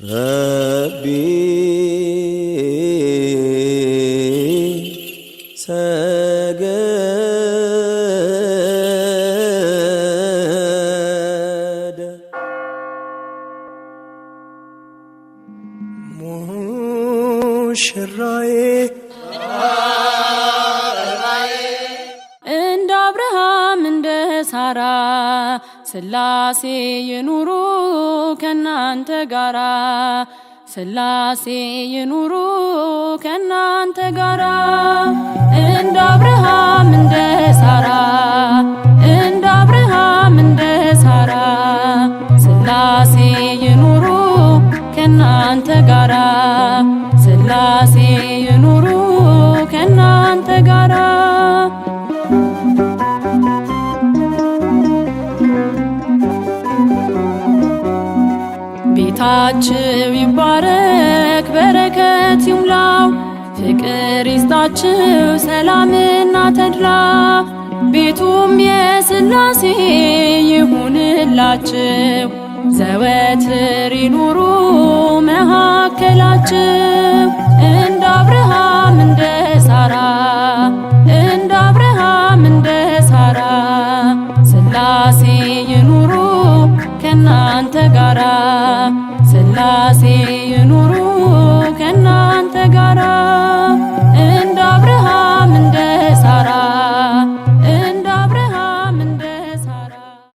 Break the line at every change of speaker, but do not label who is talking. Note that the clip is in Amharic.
ረቢ ሰገደ ሙሽራዬ
እንደ አብርሃም እንደ ሳራ ስላሴ ይኑሩ ከናንተ ጋራ ስላሴ ይኑሩ ከናንተ ጋራ እንደ አብርሃም እንደ ሳራ እንደ አብርሃም እንደ ሳራ ስላሴ ይኑሩ ከናንተ ጋራ ስላሴ ይኑሩ ከናንተ ጋራ ቤታችሁ ይባረክ በረከት ይሙላው ፍቅር ይስጣችሁ ሰላምና ተድላ ቤቱም የስላሴ ይሁንላችሁ ዘወትር ይኑሩ መሃከላችሁ እንደ አብርሃም እንደ ሳራ እንደ አብርሃም እንደ ሳራ ስላሴ ይኑሩ ከናንተ ጋራ ስላሴ ይኑሩ